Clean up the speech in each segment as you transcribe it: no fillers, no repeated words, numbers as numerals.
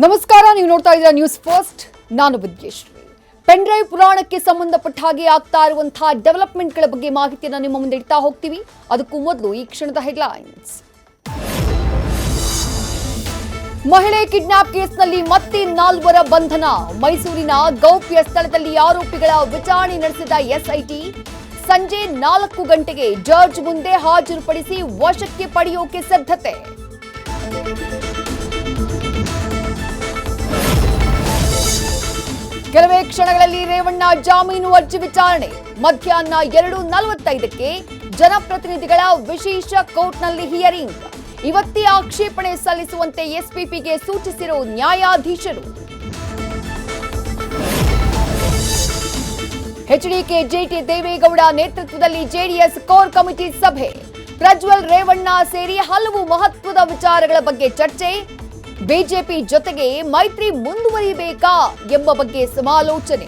ನಮಸ್ಕಾರ, ನೀವು ನೋಡ್ತಾ ಇದ್ದೀರಾ ನ್ಯೂಸ್ ಫಸ್ಟ್. ನಾನು ವಿದ್ಯೇಶ್ವರಿ. ಪೆನ್ ಡ್ರೈವ್ ಪುರಾಣಕ್ಕೆ ಸಂಬಂಧಪಟ್ಟ ಹಾಗೆ ಆಗ್ತಾ ಇರುವಂತಹ ಡೆವಲಪ್ಮೆಂಟ್ಗಳ ಬಗ್ಗೆ ಮಾಹಿತಿಯನ್ನು ನಿಮ್ಮ ಮುಂದೆ ಇಡ್ತಾ ಹೋಗ್ತೀವಿ. ಅದಕ್ಕೂ ಮೊದಲು ಈ ಕ್ಷಣದ ಹೆಡ್ಲೈನ್ಸ್. ಮಹಿಳೆ ಕಿಡ್ನಾಪ್ ಕೇಸ್ನಲ್ಲಿ ಮತ್ತೆ 4 ಬಂಧನ. ಮೈಸೂರಿನ ಗೌಪ್ಯ ಸ್ಥಳದಲ್ಲಿ ಆರೋಪಿಗಳ ವಿಚಾರಣೆ ನಡೆಸಿದ ಎಸ್ಐಟಿ ಸಂಜೆ 4 ಗಂಟೆಗೆ ಜಡ್ಜ್ ಮುಂದೆ ಹಾಜರುಪಡಿಸಿ ವಶಕ್ಕೆ ಪಡೆಯೋಕೆ ಸಿದ್ಧತೆ. ಕೆಲವೇ ಕ್ಷಣಗಳಲ್ಲಿ ರೇವಣ್ಣ ಜಾಮೀನು ಅರ್ಜಿ ವಿಚಾರಣೆ. ಮಧ್ಯಾಹ್ನ 2:45ಕ್ಕೆ ಜನಪ್ರತಿನಿಧಿಗಳ ವಿಶೇಷ ಕೋರ್ಟ್ನಲ್ಲಿ ಹಿಯರಿಂಗ್. ಇವತ್ತೇ ಆಕ್ಷೇಪಣೆ ಸಲ್ಲಿಸುವಂತೆ ಎಸ್ಪಿಪಿಗೆ ಸೂಚಿಸಿರುವ ನ್ಯಾಯಾಧೀಶರು. ಎಚ್ಡಿಕೆ ಜೆಟಿ ದೇವೇಗೌಡ ನೇತೃತ್ವದಲ್ಲಿ ಜೆಡಿಎಸ್ ಕೋರ್ ಕಮಿಟಿ ಸಭೆ. ಪ್ರಜ್ವಲ್ ರೇವಣ್ಣ ಸೇರಿ ಹಲವು ಮಹತ್ವದ ವಿಚಾರಗಳ ಬಗ್ಗೆ ಚರ್ಚೆ. ಬಿಜೆಪಿ ಜೊತೆಗೆ ಮೈತ್ರಿ ಮುಂದುವರಿಯಬೇಕಾ ಎಂಬ ಬಗ್ಗೆ ಸಮಾಲೋಚನೆ.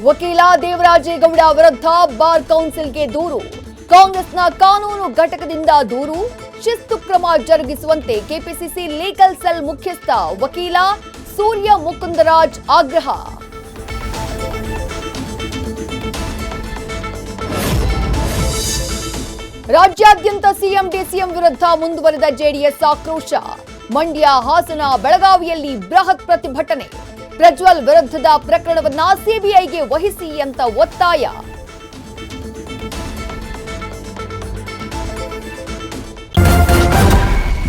ವಕೀಲ ದೇವರಾಜೇಗೌಡ ವಿರುದ್ಧ ಬಾರ್ ಕೌನ್ಸಿಲ್ಗೆ ದೂರು. ಕಾಂಗ್ರೆಸ್ನ ಕಾನೂನು ಘಟಕದಿಂದ ದೂರು. ಶಿಸ್ತು ಕ್ರಮ ಜರುಗಿಸುವಂತೆ ಕೆಪಿಸಿಸಿ ಲೀಗಲ್ ಸೆಲ್ ಮುಖ್ಯಸ್ಥ ವಕೀಲ ಸೂರ್ಯ ಮುಕುಂದರಾಜ್ ಆಗ್ರಹ. ರಾಜ್ಯಾದ್ಯಂತ ಸಿಎಂ ಡಿಸಿಎಂ ವಿರುದ್ಧ ಮುಂದುವರೆದ ಜೆಡಿಎಸ್ ಆಕ್ರೋಶ. ಮಂಡ್ಯ, ಹಾಸನ, ಬೆಳಗಾವಿಯಲ್ಲಿ ಬೃಹತ್ ಪ್ರತಿಭಟನೆ. ಪ್ರಜ್ವಲ್ ವಿರುದ್ಧದ ಪ್ರಕರಣವನ್ನ ಸಿಬಿಐಗೆ ವಹಿಸಿ ಅಂತ ಒತ್ತಾಯ.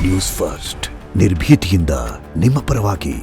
ನ್ಯೂಸ್ ಫಸ್ಟ್, ನಿರ್ಭೀತಿಯಿಂದ ನಿಮ್ಮ ಪರವಾಗಿ.